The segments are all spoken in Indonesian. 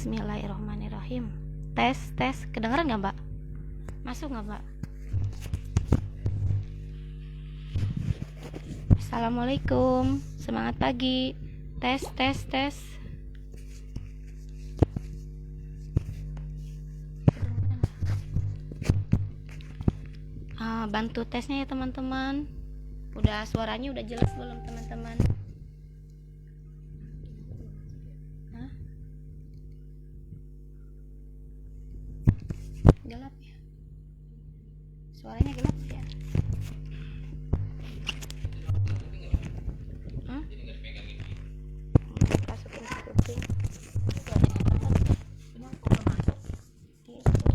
Bismillahirrahmanirrahim. Tes, kedengeran nggak mbak? Masuk nggak mbak? Assalamualaikum, semangat pagi. Tes. Bantu tesnya ya teman-teman. Suaranya udah jelas belum teman-teman? Gelap ya? Suaranya gelap ya? Masukin ke kuping. Gitu.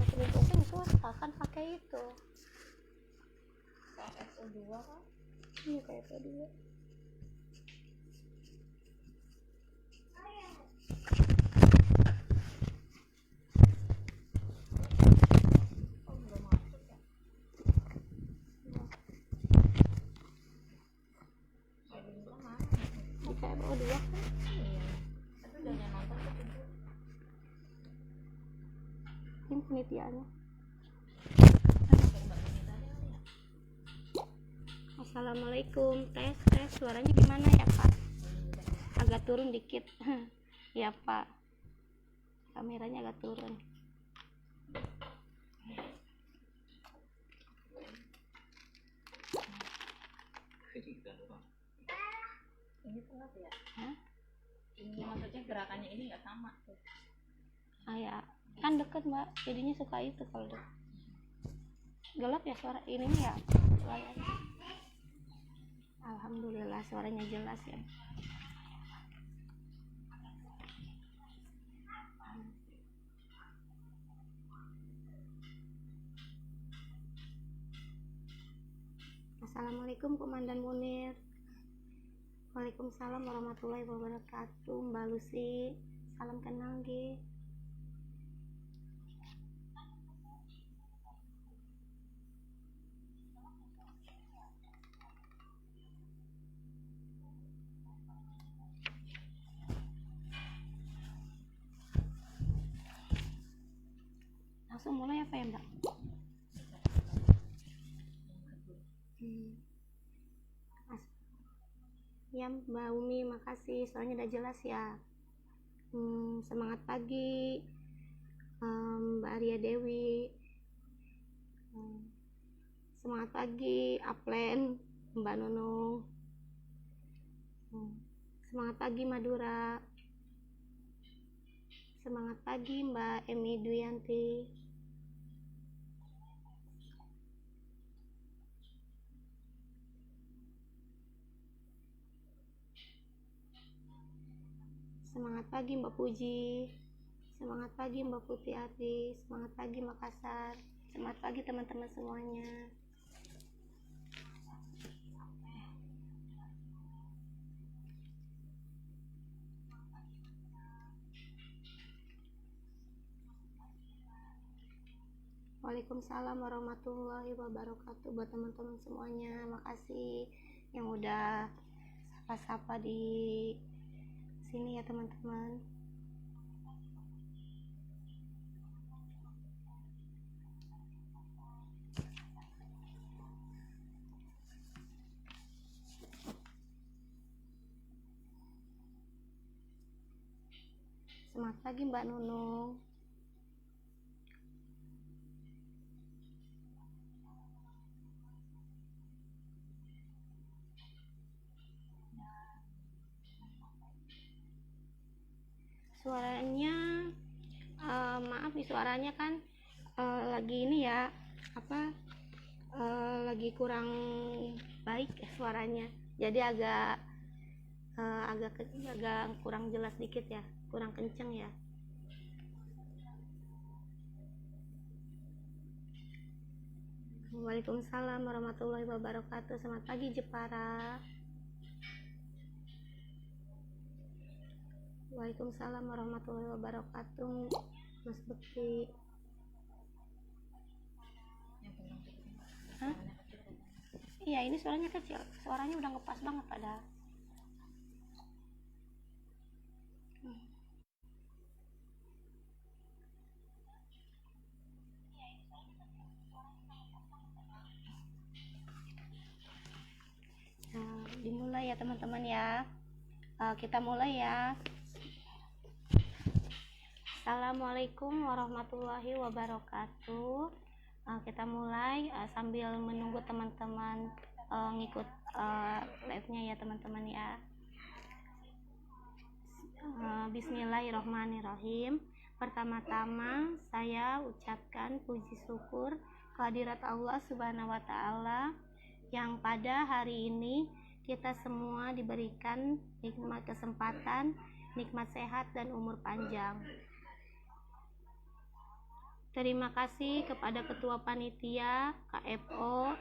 Masukin kuping susah kan pakai itu. Kayak FO2 kan? Iya kayak FO2. Kayak FO2 kan? Iya. Tapi udah nonton tuh. Ini penelitiannya. Assalamualaikum. Tes. Suaranya gimana ya pak? Agak turun dikit. Ya pak, kameranya agak turun. Ini telat ya? Ini maksudnya gerakannya ini nggak sama tuh. Ya kan deket mbak, jadinya suka itu kalau deket. Gelap ya suara ininya ya layarnya. Alhamdulillah suaranya jelas ya. Assalamualaikum Komandan Munir. Waalaikumsalam warahmatullahi wabarakatuh. Mbak Lucy, salam kenal G. Langsung mulai apa ya mbak? Ya Mbak Umi, makasih soalnya udah jelas ya. Semangat pagi Mbak Arya Dewi. Semangat pagi Aplen Mbak Nunung. Semangat pagi Madura. Semangat pagi Mbak Emi Duyanti. Semangat pagi Mbak Puji. Semangat pagi Mbak Putih Ardi. Semangat pagi Makassar. Semangat pagi teman-teman semuanya. Waalaikumsalam warahmatullahi wabarakatuh buat teman-teman semuanya. Makasih yang udah sapa-sapa di sini ya teman-teman. Semangat pagi Mbak Nunung. Suaranya maaf nih suaranya kan lagi ini ya lagi kurang baik ya suaranya, jadi agak kurang jelas dikit ya, kurang kenceng ya. Waalaikumsalam warahmatullahi wabarakatuh. Selamat pagi Jepara. Waalaikumsalam warahmatullahi wabarakatuh Mas Bekti. Iya ini suaranya kecil, suaranya udah ngepas banget padahal. Dimulai ya teman-teman ya. Kita mulai ya. Assalamualaikum warahmatullahi wabarakatuh. Kita mulai sambil menunggu teman-teman ngikut live-nya ya teman-teman ya. Bismillahirrahmanirrahim. Pertama-tama saya ucapkan puji syukur kehadirat Allah Subhanahu wa taala yang pada hari ini kita semua diberikan nikmat kesempatan, nikmat sehat dan umur panjang. Terima kasih kepada Ketua Panitia KFO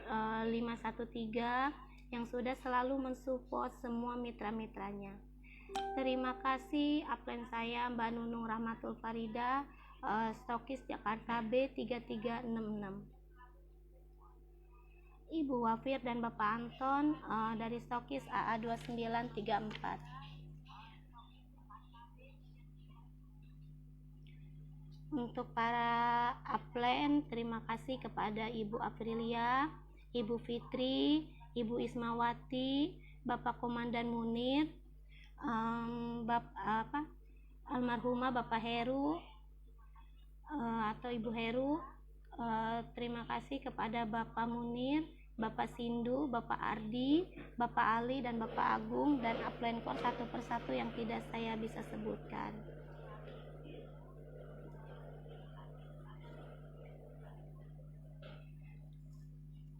513 yang sudah selalu mensupport semua mitra-mitranya. Terima kasih upline saya Mbak Nunung Rahmatul Farida, stokis Jakarta B3366. Ibu Wafir dan Bapak Anton dari stokis AA2934. Untuk para upline, terima kasih kepada Ibu Aprilia, Ibu Fitri, Ibu Ismawati, Bapak Komandan Munir, almarhumah Bapak Heru atau Ibu Heru. Terima kasih kepada Bapak Munir, Bapak Sindu, Bapak Ardi, Bapak Ali dan Bapak Agung, dan upline core satu persatu yang tidak saya bisa sebutkan.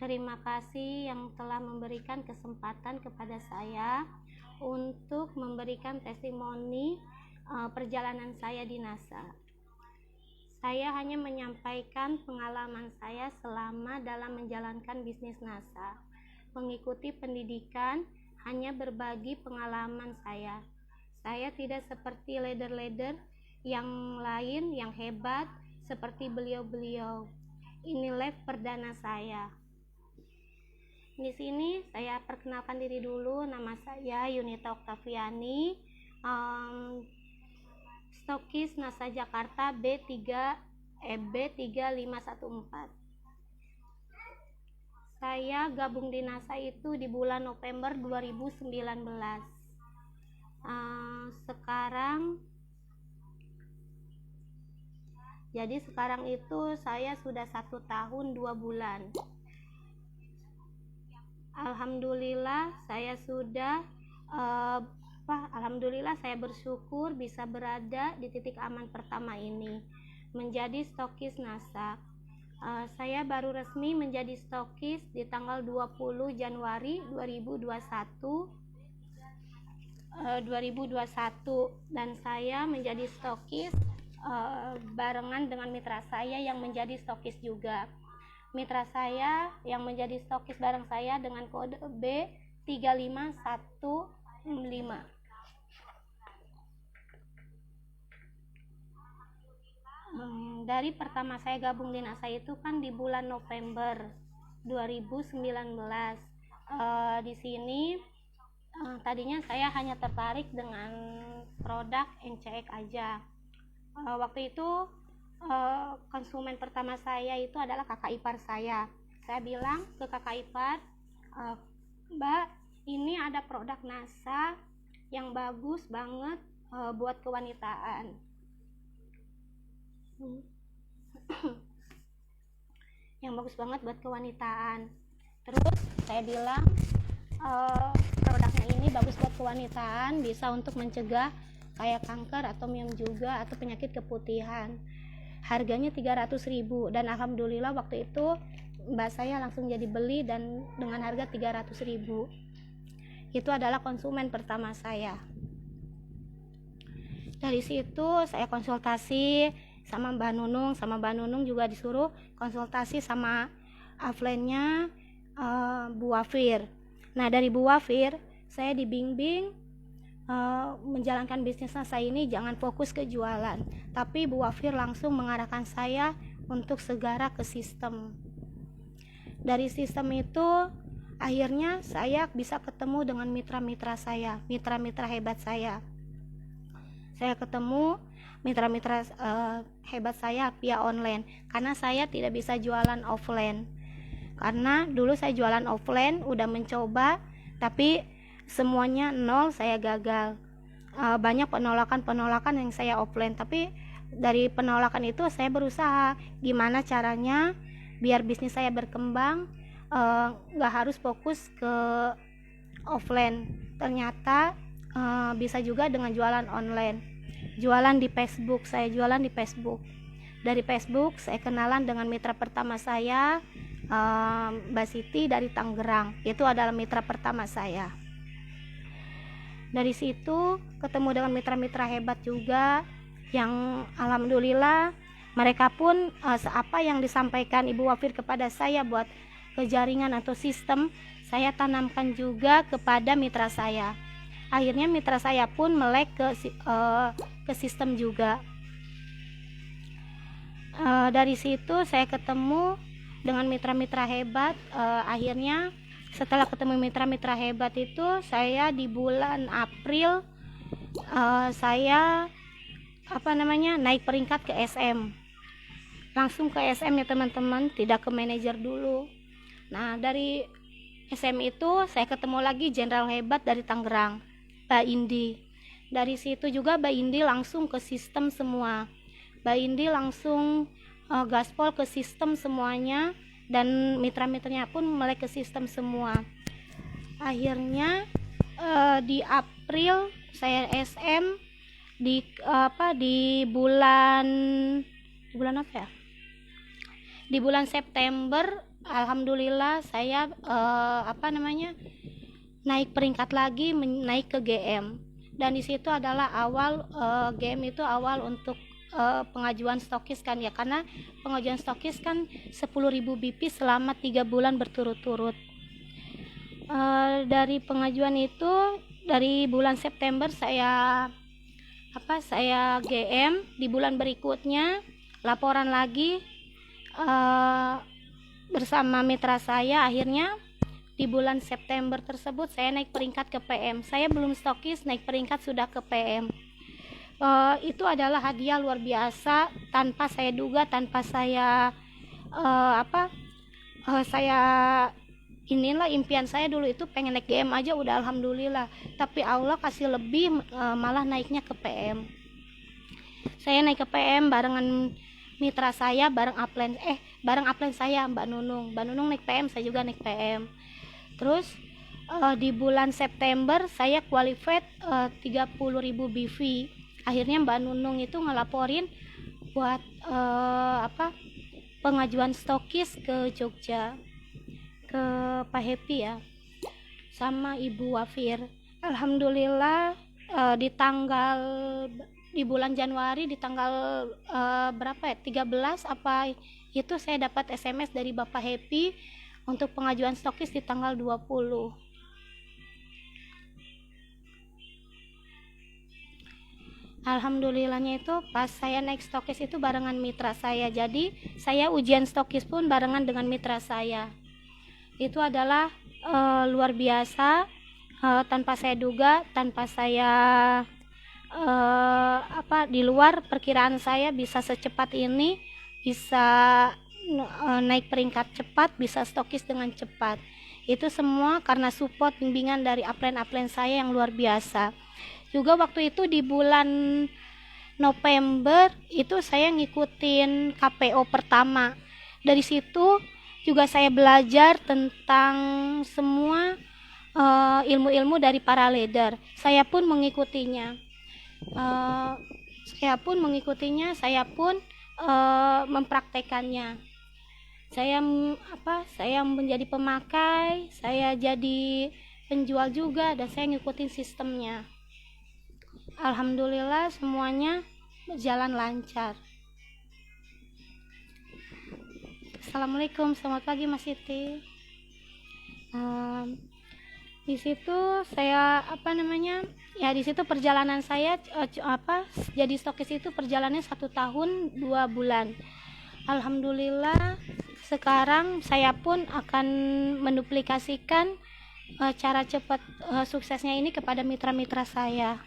Terima kasih yang telah memberikan kesempatan kepada saya untuk memberikan testimoni perjalanan saya di NASA. Saya hanya menyampaikan pengalaman saya selama dalam menjalankan bisnis NASA. Mengikuti pendidikan, hanya berbagi pengalaman saya. Saya tidak seperti leader-leader yang lain yang hebat seperti beliau-beliau. Ini live perdana saya. Di sini saya perkenalkan diri dulu. Nama saya Yunita Oktaviani, stokis NASA Jakarta B3514. Saya gabung di NASA itu di bulan November 2019. Sekarang itu saya sudah 1 tahun 2 bulan. Alhamdulillah saya sudah Alhamdulillah saya bersyukur bisa berada di titik aman pertama ini, menjadi stokis NASA. Saya baru resmi menjadi stokis di tanggal 20 Januari 2021 dan saya menjadi stokis barengan dengan mitra saya yang menjadi stokis juga. Mitra saya yang menjadi stokis bareng saya dengan kode B35165. Dari pertama saya gabung di NASA itu kan di bulan November 2019. Di sini tadinya saya hanya tertarik dengan produk NCX aja. Waktu itu konsumen pertama saya itu adalah kakak ipar saya. Saya bilang ke kakak ipar, Mbak, ini ada produk NASA yang bagus banget buat kewanitaan. Yang bagus banget buat kewanitaan. Terus saya bilang produknya ini bagus buat kewanitaan, bisa untuk mencegah kayak kanker atau myom juga atau penyakit keputihan. Harganya 300.000 dan alhamdulillah waktu itu mbak saya langsung jadi beli dan dengan harga 300.000. Itu adalah konsumen pertama saya. Dari situ saya konsultasi sama Mbak Nunung juga disuruh konsultasi sama offline-nya Bu Wafir. Nah, dari Bu Wafir saya dibimbing menjalankan bisnis NASA ini jangan fokus ke jualan, tapi Bu Wafir langsung mengarahkan saya untuk segera ke sistem. Dari sistem itu akhirnya saya bisa ketemu dengan mitra-mitra saya, mitra-mitra hebat saya. Saya ketemu mitra-mitra hebat saya via online, karena saya tidak bisa jualan offline. Karena dulu saya jualan offline udah mencoba, tapi semuanya nol, saya gagal. Banyak penolakan yang saya offline, tapi dari penolakan itu saya berusaha gimana caranya biar bisnis saya berkembang, nggak harus fokus ke offline. Ternyata bisa juga dengan jualan online, jualan di Facebook. Saya jualan di Facebook. Dari Facebook saya kenalan dengan mitra pertama saya, Mbak Siti dari Tangerang. Itu adalah mitra pertama saya. Dari situ ketemu dengan mitra-mitra hebat juga, yang alhamdulillah mereka pun apa yang disampaikan Ibu Wafir kepada saya buat kejaringan atau sistem, saya tanamkan juga kepada mitra saya. Akhirnya mitra saya pun melek ke sistem juga. Dari situ saya ketemu dengan mitra-mitra hebat. Akhirnya setelah ketemu mitra-mitra hebat itu, saya di bulan April saya naik peringkat ke SM. Langsung ke SM ya teman-teman, tidak ke manajer dulu. Nah, dari SM itu saya ketemu lagi jenderal hebat dari Tangerang, Mbak Indi. Dari situ juga Mbak Indi langsung ke sistem semua. Mbak Indi langsung gaspol ke sistem semuanya, dan mitra-mitranya pun melek ke sistem semua. Akhirnya di April saya SM, di bulan apa ya? Di bulan September alhamdulillah saya naik peringkat lagi, naik ke GM. Dan di situ adalah awal GM itu awal untuk pengajuan stokis kan ya, karena pengajuan stokis kan 10.000 BP selama 3 bulan berturut-turut. Dari pengajuan itu, dari bulan September saya GM. Di bulan berikutnya laporan lagi bersama mitra saya. Akhirnya di bulan September tersebut saya naik peringkat ke PM. Saya belum stokis, naik peringkat sudah ke PM. Itu adalah hadiah luar biasa, tanpa saya duga, tanpa saya impian saya dulu itu pengen naik GM aja udah alhamdulillah, tapi Allah kasih lebih, malah naiknya ke PM. Saya naik ke PM barengan mitra saya, bareng upline saya Mbak Nunung naik PM, saya juga naik PM. Terus di bulan September saya qualified 30.000 BV. Akhirnya Mbak Nunung itu ngelaporin buat pengajuan stokis ke Jogja, ke Pak Happy ya, sama Ibu Wafir. Alhamdulillah di bulan Januari, di tanggal 13 apa itu, saya dapat SMS dari Bapak Happy untuk pengajuan stokis di tanggal 20. Alhamdulillahnya itu pas saya naik stokis itu barengan mitra saya. Jadi saya ujian stokis pun barengan dengan mitra saya. Itu adalah luar biasa, tanpa saya duga, tanpa saya di luar perkiraan saya bisa secepat ini, bisa naik peringkat cepat, bisa stokis dengan cepat. Itu semua karena support bimbingan dari upline saya yang luar biasa. Juga waktu itu di bulan November itu saya ngikutin KPO pertama. Dari situ juga saya belajar tentang semua ilmu-ilmu dari para leader. Saya pun mengikutinya. Saya pun mempraktekannya. Saya menjadi pemakai, saya jadi penjual juga, dan saya ngikutin sistemnya. Alhamdulillah semuanya berjalan lancar. Assalamualaikum, selamat pagi Mas Siti. Di situ saya di situ perjalanan saya jadi stokis itu perjalanannya 1 tahun 2 bulan. Alhamdulillah sekarang saya pun akan menduplikasikan cara cepat suksesnya ini kepada mitra-mitra saya.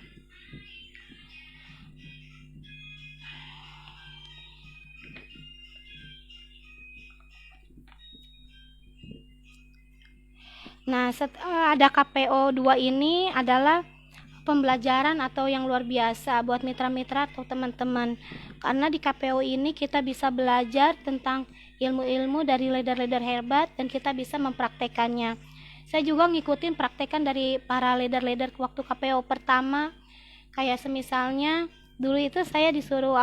Nah, ada KPO 2 ini adalah pembelajaran atau yang luar biasa buat mitra-mitra atau teman-teman. Karena di KPO ini kita bisa belajar tentang ilmu-ilmu dari leader-leader hebat dan kita bisa mempraktekannya. Saya juga ngikutin praktekan dari para leader-leader waktu KPO pertama. Kayak semisalnya dulu itu saya disuruh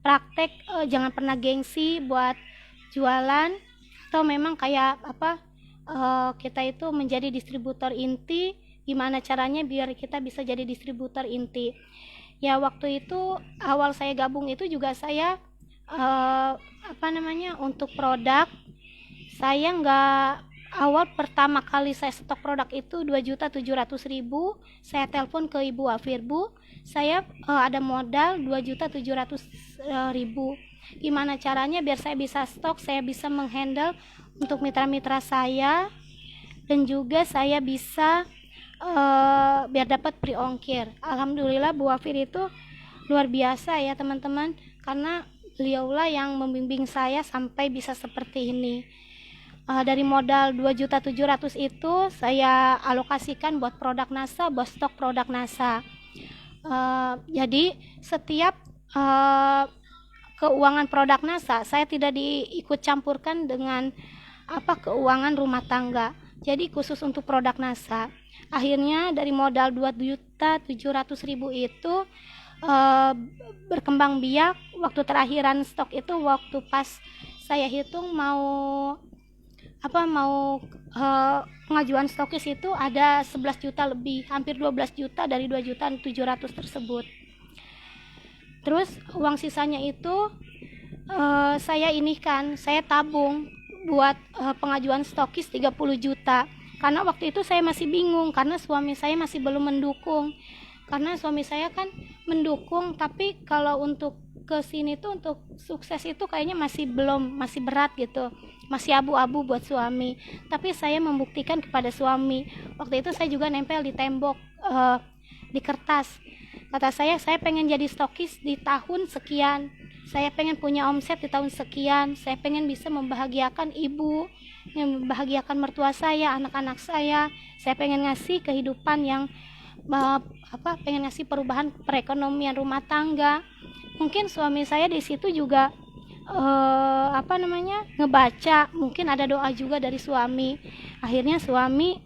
praktek jangan pernah gengsi buat jualan, atau memang kayak kita itu menjadi distributor inti, gimana caranya biar kita bisa jadi distributor inti. Ya waktu itu awal saya gabung itu juga saya untuk produk saya nggak, awal pertama kali saya stok produk itu 2.700.000, saya telepon ke Ibu Wafir, Bu, saya ada modal 2.700.000, gimana caranya biar saya bisa stok, saya bisa menghandle untuk mitra-mitra saya, dan juga saya bisa biar dapat free ongkir. Alhamdulillah Bu Wafir itu luar biasa ya teman-teman, karena beliaulah yang membimbing saya sampai bisa seperti ini. Dari modal 2.700.000 itu saya alokasikan buat produk NASA, buat stok produk NASA. Jadi setiap keuangan produk NASA saya tidak diikut campurkan dengan keuangan rumah tangga. Jadi khusus untuk produk NASA. Akhirnya dari modal 2.700.000 itu berkembang biak. Waktu terakhiran stok itu waktu pas saya hitung mau pengajuan stokis itu ada 11 juta lebih, hampir 12 juta dari 2.700.000 tersebut. Terus uang sisanya itu saya tabung buat pengajuan stokis 30 juta. Karena waktu itu saya masih bingung, karena suami saya masih belum mendukung. Karena suami saya kan mendukung, tapi kalau untuk ke sini tuh untuk sukses itu kayaknya masih berat gitu. Masih abu-abu buat suami. Tapi saya membuktikan kepada suami. Waktu itu saya juga nempel di tembok, di kertas. Kata saya pengen jadi stokis di tahun sekian. Saya pengen punya omset di tahun sekian. Saya pengen bisa membahagiakan ibu, membahagiakan mertua saya, anak-anak saya. Saya pengen ngasih kehidupan yang pengen ngasih perubahan perekonomian rumah tangga. Mungkin suami saya di situ juga ngebaca, mungkin ada doa juga dari suami. Akhirnya suami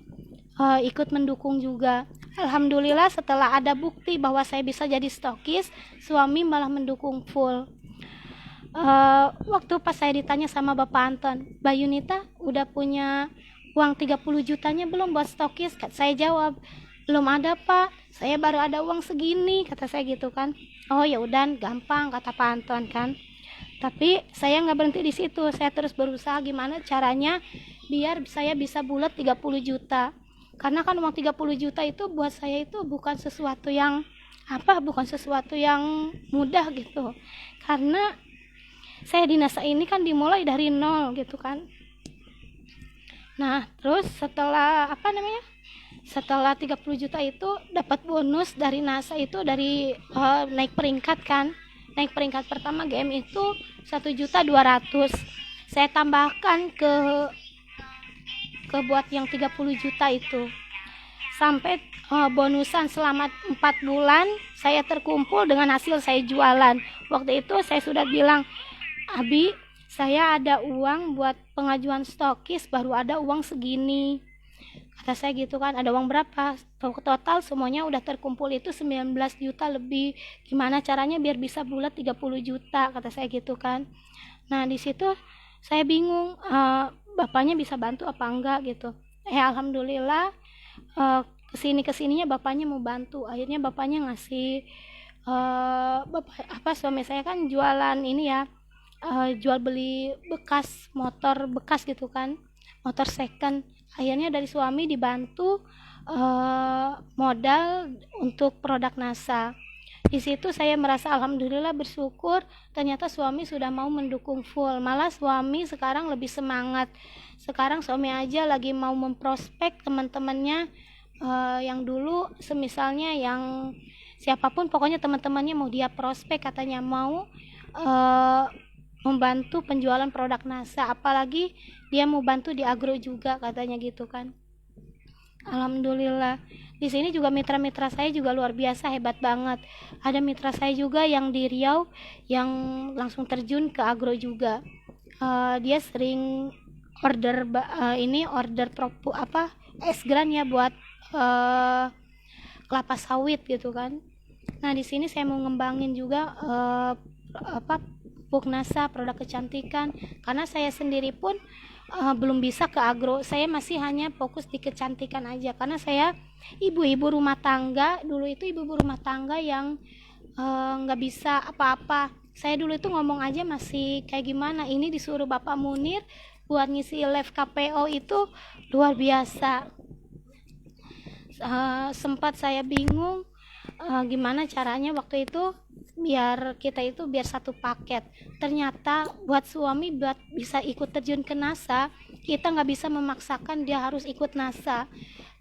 ikut mendukung juga. Alhamdulillah setelah ada bukti bahwa saya bisa jadi stokis, suami malah mendukung full. Waktu pas saya ditanya sama Bapak Anton, Mbak Yunita udah punya uang 30 jutanya belum buat stokis? Saya jawab, belum ada Pak, saya baru ada uang segini, kata saya gitu kan. Oh ya udah, gampang, kata Pak Anton kan. Tapi saya nggak berhenti di situ, saya terus berusaha gimana caranya biar saya bisa bulat 30 juta. Karena kan uang 30 juta itu buat saya itu bukan sesuatu yang mudah gitu. Karena saya di NASA ini kan dimulai dari nol gitu kan. Nah, terus setelah 30 juta itu dapat bonus dari NASA itu dari naik peringkat kan. Naik peringkat pertama GM itu 1.200.000. Saya tambahkan ke buat yang 30 juta itu. Sampai bonusan selama 4 bulan saya terkumpul dengan hasil saya jualan. Waktu itu saya sudah bilang, Abi, saya ada uang buat pengajuan stokis, baru ada uang segini. Kata saya gitu kan, ada uang berapa? Total semuanya udah terkumpul itu 19 juta lebih. Gimana caranya biar bisa bulat 30 juta? Kata saya gitu kan. Nah, di situ saya bingung, bapaknya bisa bantu apa enggak gitu. Alhamdulillah kesininya bapaknya mau bantu. Akhirnya bapaknya ngasih suami saya kan jualan ini ya, jual beli bekas, motor bekas gitu kan, motor second. Akhirnya dari suami dibantu modal untuk produk NASA. Di situ saya merasa alhamdulillah bersyukur, ternyata suami sudah mau mendukung full. Malah suami sekarang lebih semangat. Sekarang suami aja lagi mau memprospek teman-temannya yang dulu semisalnya yang siapapun, pokoknya teman-temannya mau dia prospek, katanya mau membantu penjualan produk NASA, apalagi dia mau bantu di agro juga katanya gitu kan. Alhamdulillah. Di sini juga mitra-mitra saya juga luar biasa, hebat banget. Ada mitra saya juga yang di Riau yang langsung terjun ke agro juga. Dia sering order order es gran ya buat kelapa sawit gitu kan. Nah, di sini saya mau ngembangin juga pupuk NASA, produk kecantikan, karena saya sendiri pun belum bisa ke agro. Saya masih hanya fokus di kecantikan aja, karena saya ibu-ibu rumah tangga. Dulu itu ibu-ibu rumah tangga yang nggak bisa apa-apa. Saya dulu itu ngomong aja masih kayak gimana. Ini disuruh Bapak Munir buat ngisi live KPO itu luar biasa. Sempat saya bingung gimana caranya waktu itu biar satu paket. Ternyata buat suami buat bisa ikut terjun ke NASA, kita nggak bisa memaksakan dia harus ikut NASA.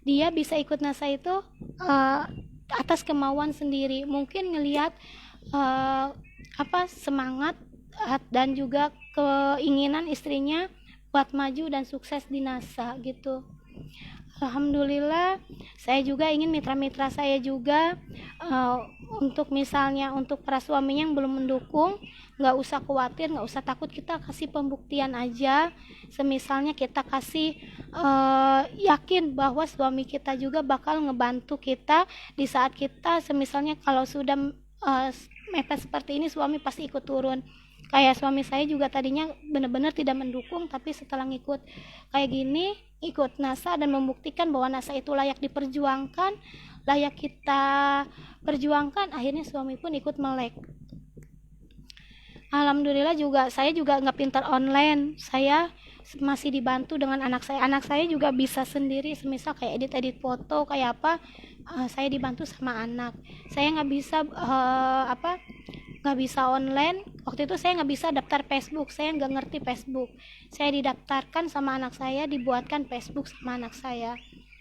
Dia bisa ikut NASA itu atas kemauan sendiri. Mungkin ngelihat semangat dan juga keinginan istrinya buat maju dan sukses di NASA gitu. Alhamdulillah, saya juga ingin mitra-mitra saya juga untuk misalnya untuk para suaminya yang belum mendukung, nggak usah khawatir, nggak usah takut, kita kasih pembuktian aja. Semisalnya kita kasih yakin bahwa suami kita juga bakal ngebantu kita di saat kita semisalnya kalau sudah mepet seperti ini, suami pasti ikut turun. Kayak suami saya juga tadinya benar-benar tidak mendukung, tapi setelah ngikut kayak gini, ikut NASA dan membuktikan bahwa NASA itu layak diperjuangkan, layak kita perjuangkan, akhirnya suami pun ikut melek. Alhamdulillah juga saya juga nggak pintar online, saya masih dibantu dengan anak saya juga bisa sendiri, semisal kayak edit foto kayak apa, saya dibantu sama anak. Saya nggak bisa online. Waktu itu saya nggak bisa daftar Facebook, saya nggak ngerti Facebook. Saya didaftarkan sama anak saya, dibuatkan Facebook sama anak saya.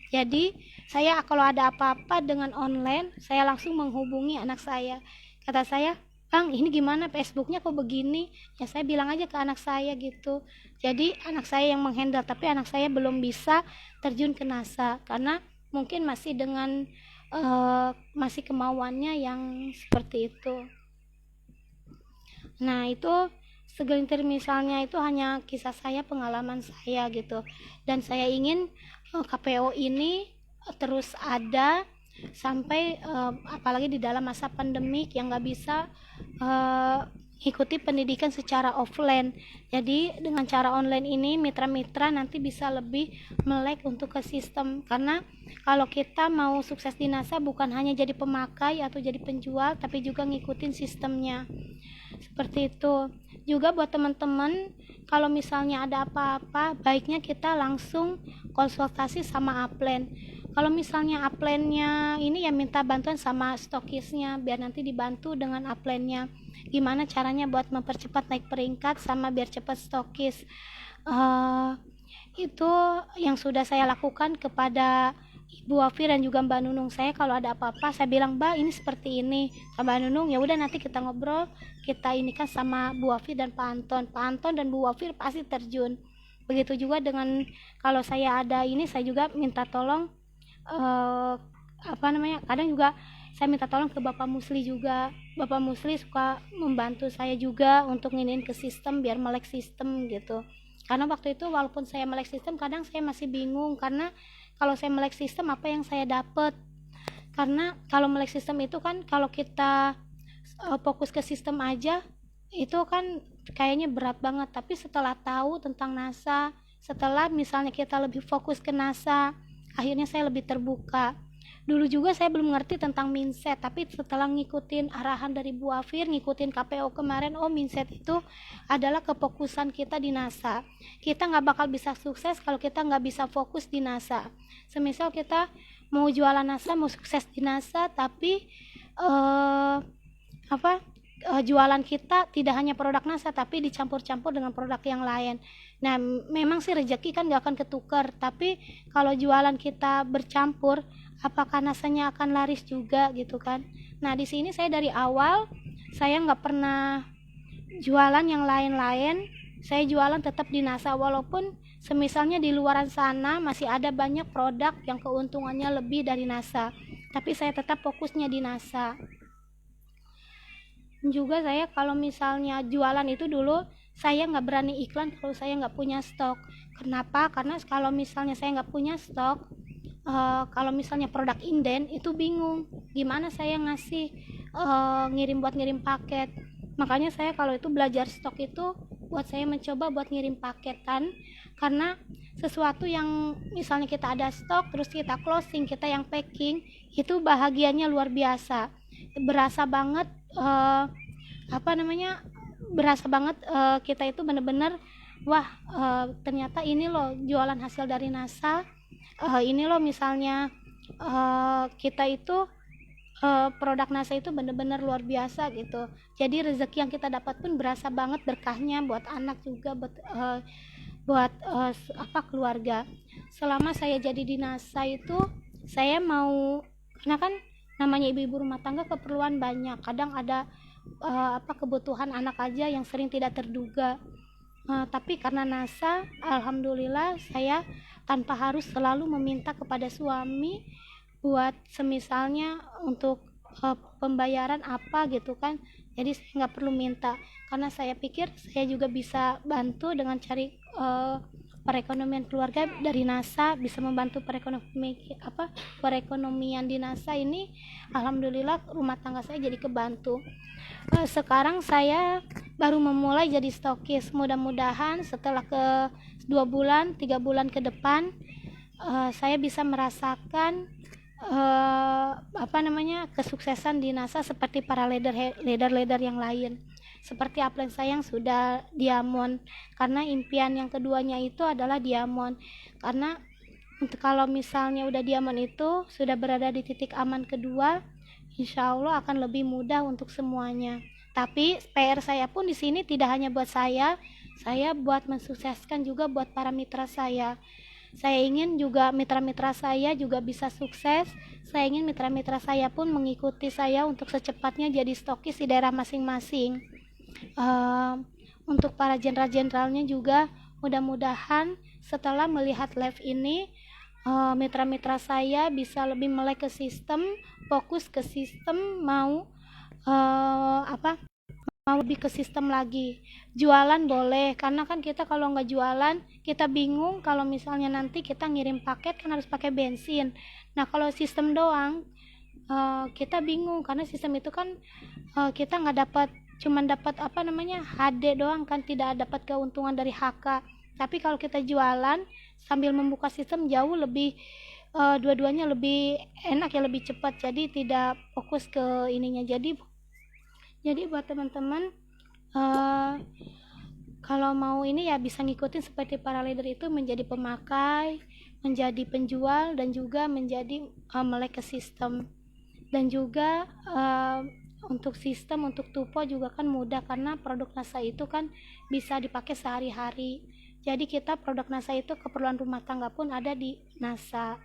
Jadi saya kalau ada apa-apa dengan online, saya langsung menghubungi anak saya. Kata saya, Bang, ini gimana Facebooknya kok begini? Ya saya bilang aja ke anak saya gitu. Jadi anak saya yang menghandle, tapi anak saya belum bisa terjun ke NASA karena mungkin masih dengan masih kemauannya yang seperti itu. Nah, itu segelintir misalnya itu hanya kisah saya, pengalaman saya gitu. Dan saya ingin KPO ini terus ada sampai apalagi di dalam masa pandemik yang nggak bisa ikuti pendidikan secara offline. Jadi dengan cara online ini mitra-mitra nanti bisa lebih melek untuk ke sistem, karena kalau kita mau sukses di NASA bukan hanya jadi pemakai atau jadi penjual, tapi juga ngikutin sistemnya. Seperti itu. Juga buat teman-teman, kalau misalnya ada apa-apa, baiknya kita langsung konsultasi sama upline. Kalau misalnya upline-nya ini ya minta bantuan sama stokisnya, biar nanti dibantu dengan upline-nya. Gimana caranya buat mempercepat naik peringkat sama biar cepat stokis. Itu yang sudah saya lakukan kepada Ibu Wafi dan juga Mbak Nunung. Saya kalau ada apa-apa saya bilang, Mbak ini seperti ini, Mbak Nunung ya udah nanti kita ngobrol, kita ini kan sama Bu Wafi dan Pak Anton dan Bu Wafi pasti terjun. Begitu juga dengan kalau saya ada ini, saya juga minta tolong kadang juga saya minta tolong ke Bapak Musli juga. Bapak Musli suka membantu saya juga untuk nginin ke sistem biar melek sistem gitu. Karena waktu itu walaupun saya melek sistem, kadang saya masih bingung karena kalau saya melek sistem apa yang saya dapat. Karena kalau melek sistem itu kan kalau kita fokus ke sistem aja itu kan kayaknya berat banget, tapi setelah tahu tentang NASA, setelah misalnya kita lebih fokus ke NASA, akhirnya saya lebih terbuka. Dulu juga saya belum ngerti tentang mindset, tapi setelah ngikutin arahan dari Bu Afir, ngikutin KPO kemarin, mindset itu adalah kefokusan kita di NASA. Kita nggak bakal bisa sukses kalau kita nggak bisa fokus di NASA. Semisal kita mau jualan NASA, mau sukses di NASA, tapi jualan kita tidak hanya produk NASA tapi dicampur-campur dengan produk yang lain. Nah, memang sih rezeki kan gak akan ketukar, tapi kalau jualan kita bercampur, apakah NASA-nya akan laris juga gitu kan. Nah, di sini saya dari awal saya nggak pernah jualan yang lain-lain, saya jualan tetap di NASA, walaupun semisalnya di luaran sana masih ada banyak produk yang keuntungannya lebih dari NASA, tapi saya tetap fokusnya di NASA. Juga saya kalau misalnya jualan itu dulu saya nggak berani iklan kalau saya nggak punya stok. Kenapa? Karena kalau misalnya saya nggak punya stok, kalau misalnya produk inden itu bingung gimana saya ngasih ngirim paket. Makanya saya kalau itu belajar stok itu buat saya mencoba buat ngirim paketan, karena sesuatu yang misalnya kita ada stok terus kita closing, kita yang packing, itu bahagianya luar biasa, berasa banget berasa banget kita itu bener-bener wah, ternyata ini loh jualan hasil dari NASA, ini loh misalnya kita itu produk NASA itu benar-benar luar biasa gitu. Jadi rezeki yang kita dapat pun berasa banget berkahnya buat anak juga, buat keluarga. Selama saya jadi di NASA itu saya mau, karena kan namanya ibu-ibu rumah tangga keperluan banyak, kadang ada kebutuhan anak aja yang sering tidak terduga. Tapi karena NASA, alhamdulillah saya tanpa harus selalu meminta kepada suami buat semisalnya untuk pembayaran apa gitu kan. Jadi saya nggak perlu minta, karena saya pikir saya juga bisa bantu dengan cari perekonomian keluarga dari NASA, bisa membantu perekonomian di NASA ini. Alhamdulillah rumah tangga saya jadi kebantu. Sekarang saya baru memulai jadi stokis, mudah-mudahan setelah ke 2 bulan 3 bulan ke depan saya bisa merasakan kesuksesan di NASA seperti para leader yang lain, seperti upline saya yang sudah diamond, karena impian yang keduanya itu adalah diamond. Karena kalau misalnya udah diamond itu sudah berada di titik aman kedua, insya Allah akan lebih mudah untuk semuanya. Tapi PR saya pun di sini tidak hanya buat saya buat mensukseskan juga buat para mitra saya. Saya ingin juga mitra-mitra saya juga bisa sukses. Saya ingin mitra-mitra saya pun mengikuti saya untuk secepatnya jadi stokis di daerah masing-masing. Untuk para jenderal-jenderalnya juga mudah-mudahan setelah melihat live ini, mitra-mitra saya bisa lebih melek ke sistem, fokus ke sistem, mau lebih ke sistem lagi. Jualan boleh, karena kan kita kalau nggak jualan kita bingung, kalau misalnya nanti kita ngirim paket kan harus pakai bensin. Nah kalau sistem doang kita bingung, karena sistem itu kan kita nggak dapat, cuman dapat HD doang kan, tidak dapat keuntungan dari HK. Tapi kalau kita jualan sambil membuka sistem jauh lebih dua-duanya lebih enak ya, lebih cepat, jadi tidak fokus ke ininya. Jadi buat teman-teman kalau mau ini ya bisa ngikutin seperti para leader itu, menjadi pemakai, menjadi penjual, dan juga menjadi melek ke sistem. Dan juga untuk sistem, untuk tupo juga kan mudah, karena produk NASA itu kan bisa dipakai sehari-hari. Jadi kita produk NASA itu keperluan rumah tangga pun ada di NASA.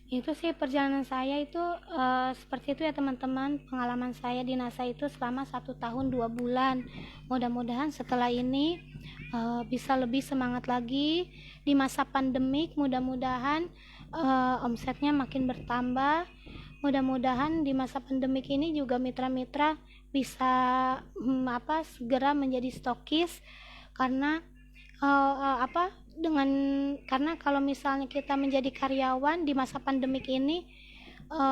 Itu sih perjalanan saya itu seperti itu ya teman-teman. Pengalaman saya di NASA itu selama 1 tahun 2 bulan. Mudah-mudahan setelah ini bisa lebih semangat lagi di masa pandemik. Mudah-mudahan omsetnya makin bertambah. Mudah-mudahan di masa pandemik ini juga mitra-mitra bisa segera menjadi stokis, karena karena kalau misalnya kita menjadi karyawan di masa pandemik ini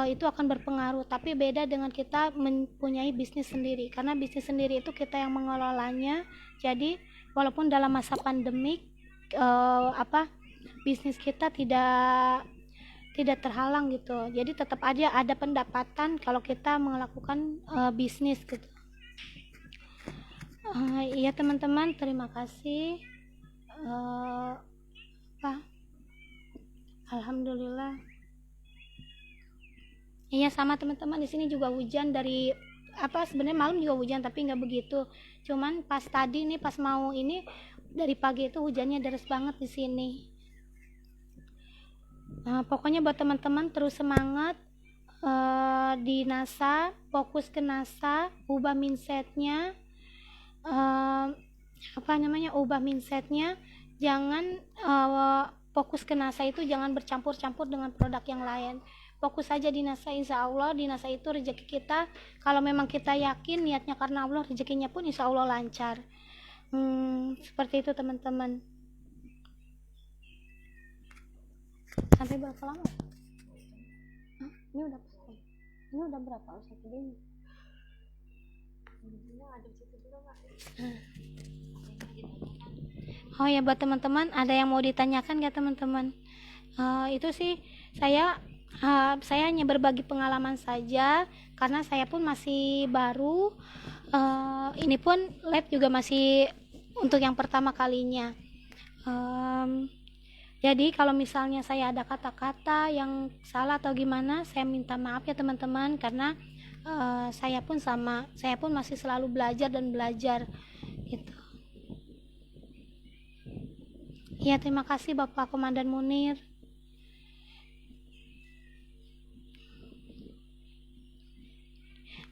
itu akan berpengaruh. Tapi beda dengan kita mempunyai bisnis sendiri, karena bisnis sendiri itu kita yang mengelolanya. Jadi walaupun dalam masa pandemik bisnis kita tidak terhalang gitu, jadi tetap aja ada pendapatan kalau kita melakukan bisnis gitu. Iya teman-teman, terima kasih. Alhamdulillah. Iya sama teman-teman, di sini juga hujan dari sebenarnya malam juga hujan tapi nggak begitu. Cuman pas tadi nih pas mau ini dari pagi itu hujannya deras banget di sini. Pokoknya buat teman-teman terus semangat di NASA, fokus ke NASA, ubah mindsetnya, ubah mindsetnya, jangan fokus ke NASA itu jangan bercampur-campur dengan produk yang lain. Fokus saja di NASA, insya Allah di NASA itu rezeki kita. Kalau memang kita yakin niatnya karena Allah, rezekinya pun insya Allah lancar. Seperti itu teman-teman. Sampai berapa lama? Ini udah berapa? Satu ini. Oh ya, buat teman-teman ada yang mau ditanyakan nggak teman-teman? Itu sih saya hanya berbagi pengalaman saja karena saya pun masih baru. Ini pun lab juga masih untuk yang pertama kalinya. Jadi kalau misalnya saya ada kata-kata yang salah atau gimana, saya minta maaf ya teman-teman, karena saya pun masih selalu belajar dan belajar gitu. Ya, terima kasih Bapak Komandan Munir.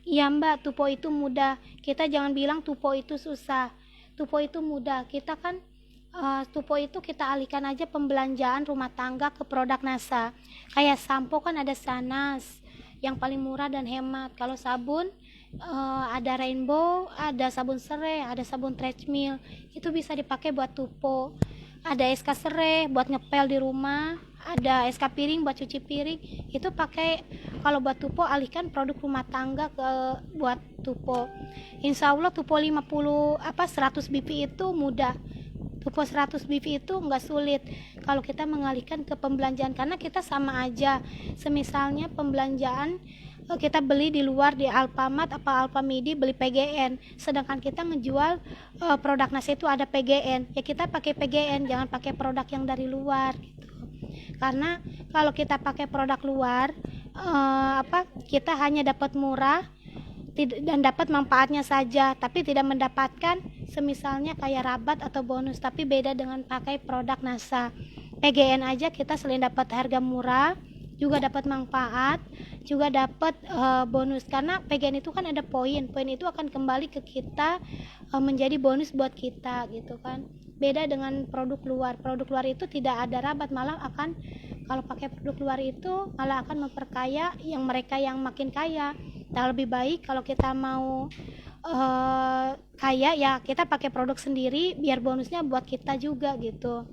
Iya Mbak, tupo itu mudah. Kita jangan bilang tupo itu susah. Tupo itu mudah. Kita kan tupo itu kita alihkan aja pembelanjaan rumah tangga ke produk NASA. Kayak sampo kan ada Sanas yang paling murah dan hemat. Kalau sabun ada Rainbow, ada sabun serai, ada sabun treadmill. Itu bisa dipakai buat tupo. Ada SK serai buat ngepel di rumah, ada SK piring buat cuci piring. Itu pakai. Kalau buat tupo alihkan produk rumah tangga ke buat tupo. Insya Allah tupo 100 BP itu mudah. Tupo 100 BP itu nggak sulit kalau kita mengalihkan ke pembelanjaan, karena kita sama aja. Semisalnya pembelanjaan kita beli di luar di Alfamart apa Alfamidi beli PGN, sedangkan kita ngejual produk nasi itu ada PGN, ya kita pakai PGN, jangan pakai produk yang dari luar gitu. Karena kalau kita pakai produk luar kita hanya dapat murah dan dapat manfaatnya saja, tapi tidak mendapatkan semisalnya kayak rabat atau bonus. Tapi beda dengan pakai produk NASA. PGN aja kita selain dapat harga murah, juga dapat manfaat, juga dapat bonus. Karena PGN itu kan ada poin itu akan kembali ke kita menjadi bonus buat kita gitu kan. Beda dengan produk luar itu tidak ada rabat, malah akan, kalau pakai produk luar itu malah akan memperkaya yang mereka yang makin kaya. Nah, lebih baik kalau kita mau kaya ya kita pakai produk sendiri biar bonusnya buat kita juga gitu.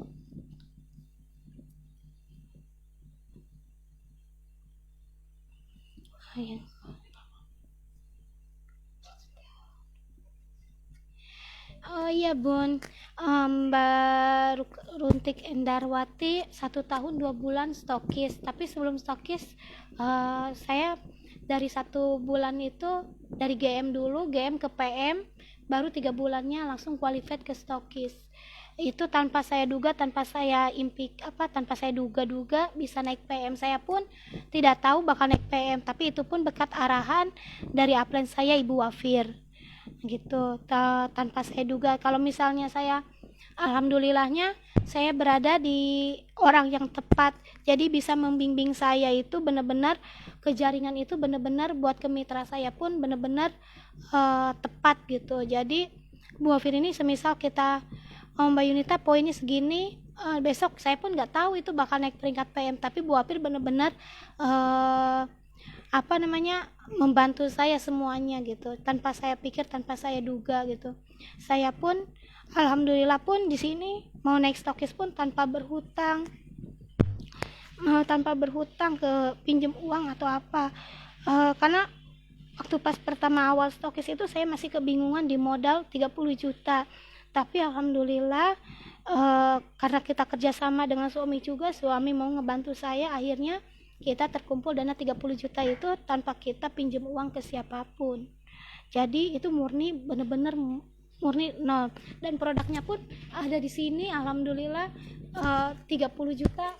Oh iya Bun, Mbak Runtik Endarwati 1 tahun 2 bulan stokis. Tapi sebelum stokis saya dari 1 bulan itu dari GM dulu, GM ke PM, baru 3 bulannya langsung qualified ke stokis. Itu tanpa saya duga, tanpa saya duga-duga bisa naik PM. Saya pun tidak tahu bakal naik PM, tapi itu pun berkat arahan dari upline saya Ibu Wafir gitu. Tanpa saya duga, kalau misalnya saya, alhamdulillahnya saya berada di orang yang tepat, jadi bisa membimbing saya itu benar-benar ke jaringan itu benar-benar buat ke mitra saya pun benar-benar tepat gitu. Jadi Bu Wafir ini semisal kita Mbak Yunita poinnya segini, besok saya pun nggak tahu itu bakal naik peringkat PM, tapi Bu Wafir benar-benar membantu saya semuanya gitu, tanpa saya pikir, tanpa saya duga gitu. Saya pun alhamdulillah pun di sini mau naik stokis pun tanpa berhutang ke pinjam uang atau apa, karena waktu pas pertama awal stokis itu saya masih kebingungan di modal 30 juta. Tapi alhamdulillah karena kita kerjasama dengan suami juga, suami mau ngebantu saya, akhirnya kita terkumpul dana 30 juta itu tanpa kita pinjam uang ke siapapun. Jadi itu benar-benar murni nol, dan produknya pun ada di sini. Alhamdulillah 30 juta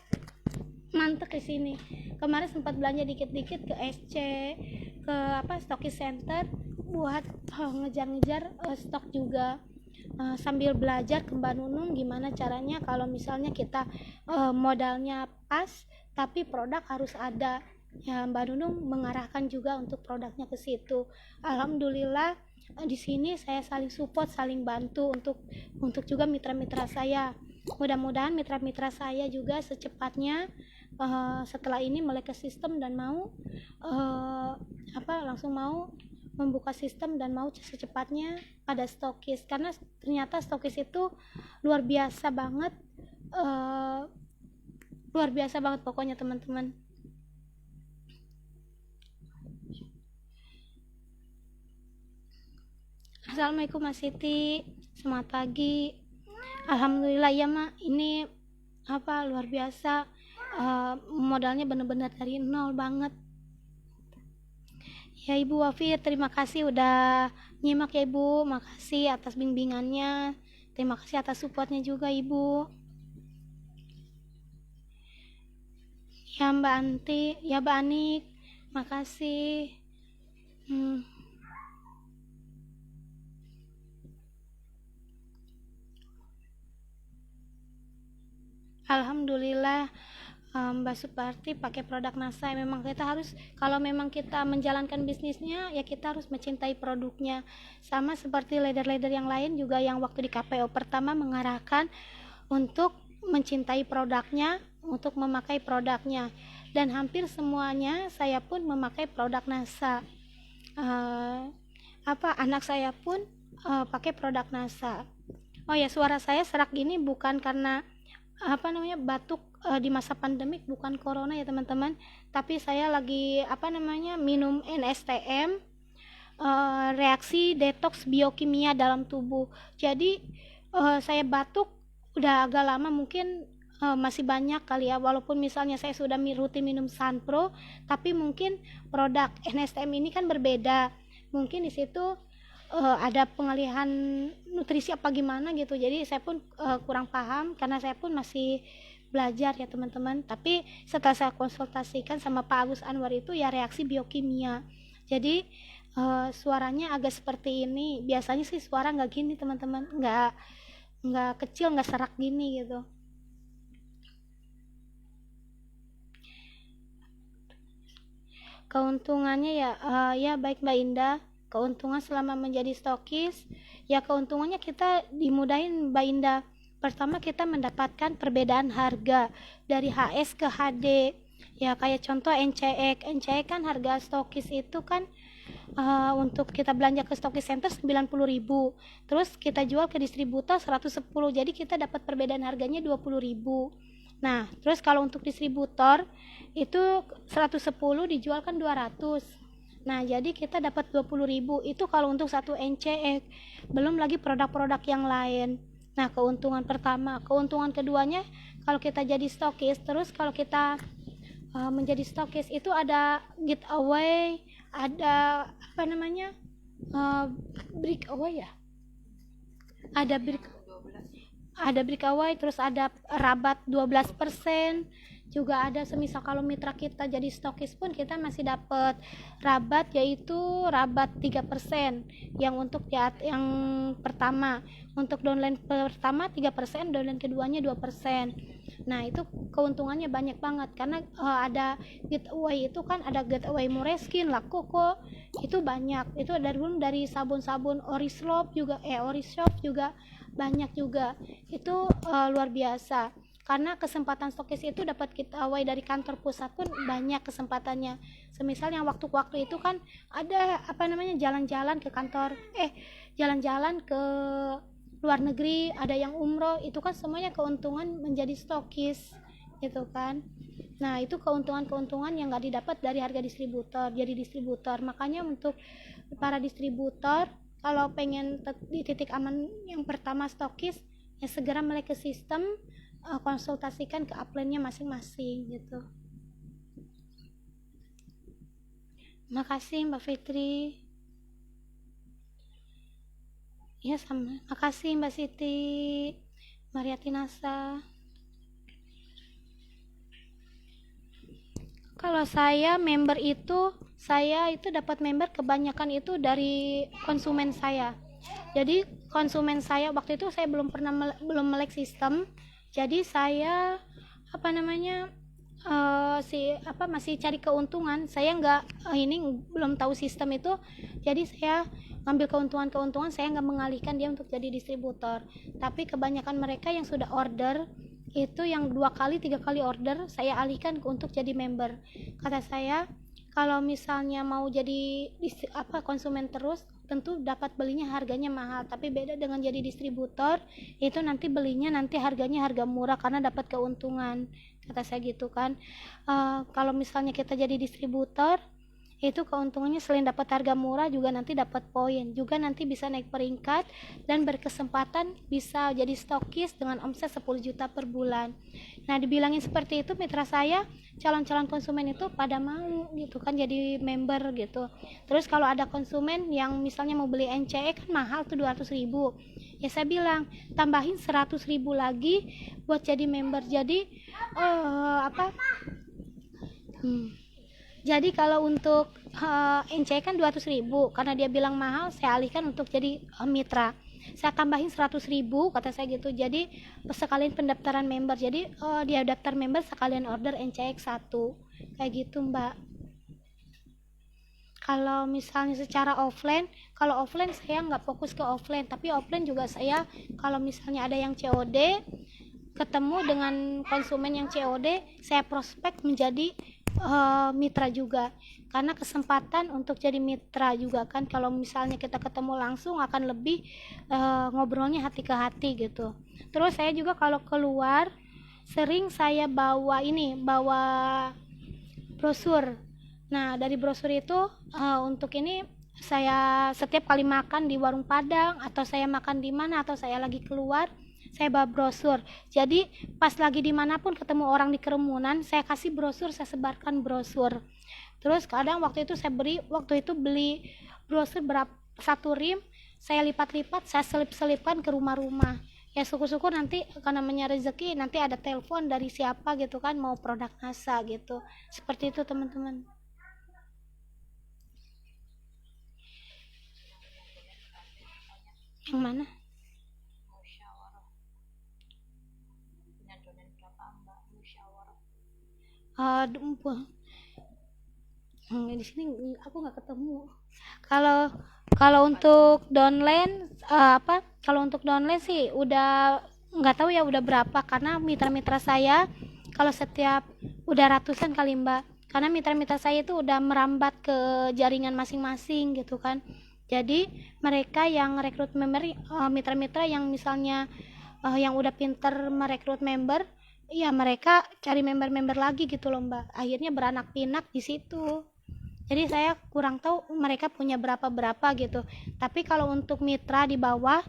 mantep di sini. Kemarin sempat belanja dikit-dikit ke SC, ke Stokis Center buat ngejar-ngejar stok juga. Sambil belajar ke Mbak Nunung gimana caranya kalau misalnya kita modalnya pas tapi produk harus ada. Ya, Mbak Nunung mengarahkan juga untuk produknya ke situ. Alhamdulillah di sini saya saling support, saling bantu untuk juga mitra-mitra saya. Mudah-mudahan mitra-mitra saya juga secepatnya setelah ini melek ke sistem dan mau langsung mau membuka sistem dan mau secepatnya pada stokis, karena ternyata stokis itu luar biasa banget, pokoknya teman-teman. Assalamualaikum Mas Siti, selamat pagi. Alhamdulillah ya Mak, ini luar biasa, modalnya benar-benar dari nol banget. Ya Ibu Wafir, terima kasih udah nyimak ya Ibu, makasih atas bimbingannya, terima kasih atas supportnya juga Ibu. Ya Mbak Anti, ya Mbak Anik, makasih. Alhamdulillah Mbak Suparti pakai produk NASA. Memang kita harus, kalau memang kita menjalankan bisnisnya ya kita harus mencintai produknya, sama seperti leader-leader yang lain juga yang waktu di KPO pertama mengarahkan untuk mencintai produknya, untuk memakai produknya, dan hampir semuanya saya pun memakai produk NASA. Anak saya pun pakai produk NASA. Oh ya, suara saya serak gini bukan karena batuk di masa pandemik, bukan corona ya teman-teman, tapi saya lagi minum NSTM, reaksi detoks biokimia dalam tubuh. Jadi saya batuk udah agak lama, mungkin masih banyak kali ya, walaupun misalnya saya sudah rutin minum Sunpro, tapi mungkin produk NSTM ini kan berbeda, mungkin di situ ada pengalihan nutrisi apa gimana gitu, jadi saya pun kurang paham karena saya pun masih belajar ya teman-teman. Tapi setelah saya konsultasikan sama Pak Agus Anwar itu ya reaksi biokimia, jadi suaranya agak seperti ini. Biasanya sih suara nggak gini teman-teman, nggak kecil, nggak serak gini gitu. Keuntungannya ya baik Mbak Indah, keuntungan selama menjadi stokis ya, keuntungannya kita dimudahin Mbak Indah. Pertama, kita mendapatkan perbedaan harga dari HS ke HD ya, kayak contoh NCX kan harga stokis itu kan untuk kita belanja ke stokis center 90.000, terus kita jual ke distributor 110, jadi kita dapat perbedaan harganya 20.000. Nah terus kalau untuk distributor itu 110 dijual kan 200. Nah jadi kita dapat 20.000 itu kalau untuk satu NCX, belum lagi produk-produk yang lain. Nah keuntungan pertama. Keuntungan keduanya, kalau kita jadi stokis, terus kalau kita menjadi stokis itu ada giveaway, ada breakaway ya, ada breakaway, terus ada rabat 12%. Juga ada semisal kalau mitra kita jadi stokis pun kita masih dapat rabat, yaitu rabat 3% yang untuk yang pertama. Untuk downline pertama 3%, downline keduanya 2%. Nah itu keuntungannya banyak banget, karena ada giveaway itu kan, ada giveaway Moreskin, Lakoko, itu banyak. Itu dari sabun-sabun Orishop juga banyak juga. Itu luar biasa, karena kesempatan stokis itu dapat giveaway dari kantor pusat pun banyak kesempatannya. Semisal yang waktu-waktu itu kan ada jalan-jalan ke kantor, jalan-jalan ke luar negeri, ada yang umroh, itu kan semuanya keuntungan menjadi stokis gitu kan. Nah itu keuntungan yang nggak didapat dari harga distributor, jadi distributor. Makanya untuk para distributor, kalau pengen di titik aman yang pertama stokis, ya segera melek ke sistem, konsultasikan ke upline-nya masing-masing gitu. Makasih Mbak Fitri. Ya sama. Makasih Mbak Siti, Mariati Nasa. Kalau saya member itu, dapat member kebanyakan itu dari konsumen saya. Jadi konsumen saya waktu itu saya belum melek sistem. Jadi saya masih cari keuntungan. Saya nggak ini belum tahu sistem itu, jadi saya ngambil keuntungan saya nggak mengalihkan dia untuk jadi distributor. Tapi kebanyakan mereka yang sudah order itu yang 2 kali 3 kali order saya alihkan untuk jadi member. Kata saya kalau misalnya mau jadi konsumen terus, tentu dapat belinya harganya mahal, tapi beda dengan jadi distributor, itu nanti belinya nanti harganya harga murah karena dapat keuntungan, kata saya gitu kan. Kalau misalnya kita jadi distributor, itu keuntungannya selain dapat harga murah juga nanti dapat poin, juga nanti bisa naik peringkat dan berkesempatan bisa jadi stokis dengan omset 10 juta per bulan. Nah, dibilangin seperti itu mitra saya, calon-calon konsumen itu pada mau gitu kan jadi member gitu. Terus kalau ada konsumen yang misalnya mau beli NCE kan mahal tuh 200.000, ya saya bilang tambahin 100.000 lagi buat jadi member. Jadi kalau untuk NC kan 200.000, karena dia bilang mahal, saya alihkan untuk jadi mitra. Saya tambahin 100.000, kata saya gitu. Jadi sekalian pendaftaran member. Jadi dia daftar member sekalian order NCX 1. Kayak gitu, Mbak. Kalau misalnya secara offline, kalau offline saya nggak fokus ke offline, tapi offline juga saya kalau misalnya ada yang COD, ketemu dengan konsumen yang COD, saya prospek menjadi mitra juga, karena kesempatan untuk jadi mitra juga kan, kalau misalnya kita ketemu langsung akan lebih ngobrolnya hati ke hati gitu. Terus saya juga kalau keluar sering saya bawa brosur. Nah, dari brosur itu untuk ini saya setiap kali makan di warung Padang atau saya makan di mana atau saya lagi keluar, saya bawa brosur. Jadi pas lagi dimanapun ketemu orang di kerumunan, saya kasih brosur, saya sebarkan brosur. Terus kadang waktu itu beli brosur berapa 1 rim, saya lipat-lipat, saya selip-selipkan ke rumah-rumah. Ya syukur-syukur nanti karena namanya rezeki, nanti ada telepon dari siapa gitu kan, mau produk NASA gitu. Seperti itu teman-teman. Yang mana? Di sini aku nggak ketemu. Kalau untuk downline kalau untuk downline sih udah nggak tahu ya udah berapa, karena mitra-mitra saya kalau setiap udah ratusan kali Mbak, karena mitra-mitra saya itu udah merambat ke jaringan masing-masing gitu kan. Jadi mereka yang rekrut member, mitra-mitra yang misalnya yang udah pinter merekrut member, ya mereka cari member-member lagi gitu loh Mbak, akhirnya beranak pinak di situ. Jadi saya kurang tahu mereka punya berapa gitu. Tapi kalau untuk mitra di bawah,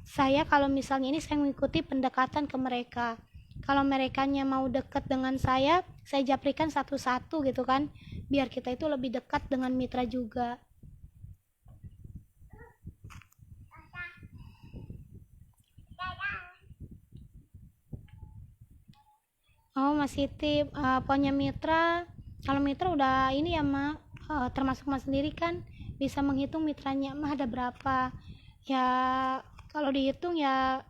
saya kalau misalnya ini saya mengikuti pendekatan ke mereka. Kalau merekanya mau dekat dengan saya japrikan satu-satu gitu kan, biar kita itu lebih dekat dengan mitra juga. Oh, masih tip punya mitra. Kalau mitra udah ini ya termasuk Mas sendiri kan bisa menghitung mitranya ada berapa ya. Kalau dihitung ya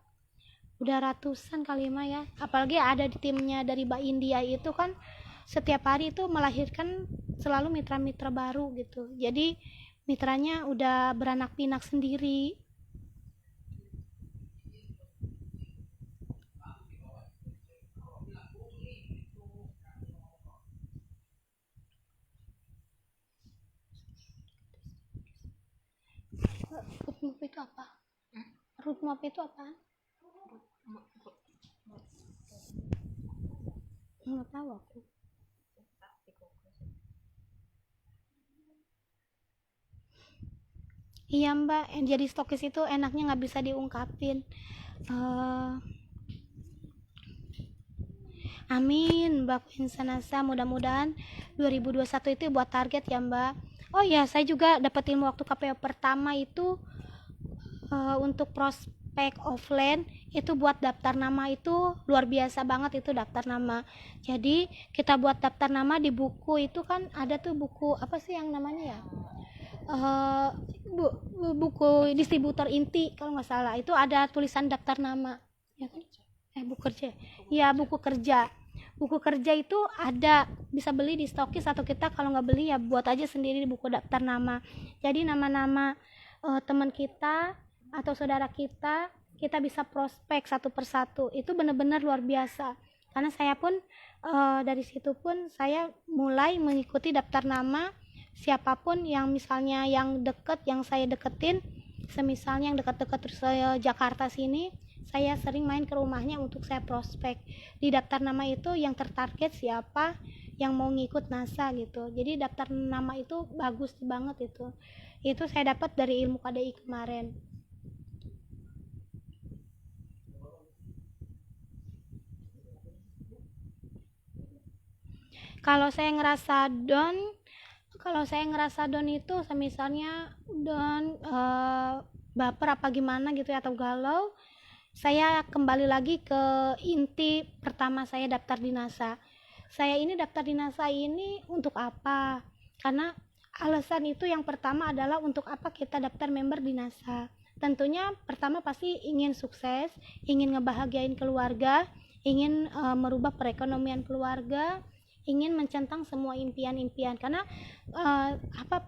udah ratusan kali ya, apalagi ada di timnya dari Mbak India itu kan setiap hari itu melahirkan selalu mitra-mitra baru gitu, jadi mitranya udah beranak pinak sendiri. Roadmap itu apa? Roadmap itu apa? Nggak tahu aku. Iya Mbak, jadi stokis itu enaknya nggak bisa diungkapin. Amin Mbak Insanasa, mudah-mudahan 2021 itu buat target ya Mbak. Oh ya, saya juga dapat ilmu waktu KPO pertama itu untuk prospek offline itu buat daftar nama itu luar biasa banget itu daftar nama. Jadi kita buat daftar nama di buku itu kan ada tuh buku apa sih yang namanya ya? Buku distributor inti kalau nggak salah itu ada tulisan daftar nama ya kan? Buku kerja ya, buku kerja. buku kerja itu ada, bisa beli di Stokis, atau kita kalau nggak beli ya buat aja sendiri di buku daftar nama. Jadi nama-nama teman kita atau saudara kita bisa prospek satu persatu. Itu benar-benar luar biasa, karena saya pun dari situ pun saya mulai mengikuti daftar nama siapapun yang misalnya yang deket, yang saya deketin. Semisalnya yang dekat-dekat Jakarta sini, saya sering main ke rumahnya untuk saya prospek. Di daftar nama itu yang tertarget siapa yang mau ngikut NASA gitu. Jadi daftar nama itu bagus banget itu. Itu saya dapat dari ilmu KDI kemarin. Kalau saya ngerasa down itu misalnya down, baper apa gimana gitu ya, atau galau, saya kembali lagi ke inti pertama saya daftar di NASA. Saya ini daftar di NASA ini untuk apa? Karena alasan itu yang pertama adalah untuk apa kita daftar member di NASA. Tentunya pertama pasti ingin sukses, ingin ngebahagiain keluarga, ingin merubah perekonomian keluarga, ingin mencentang semua impian-impian. Karena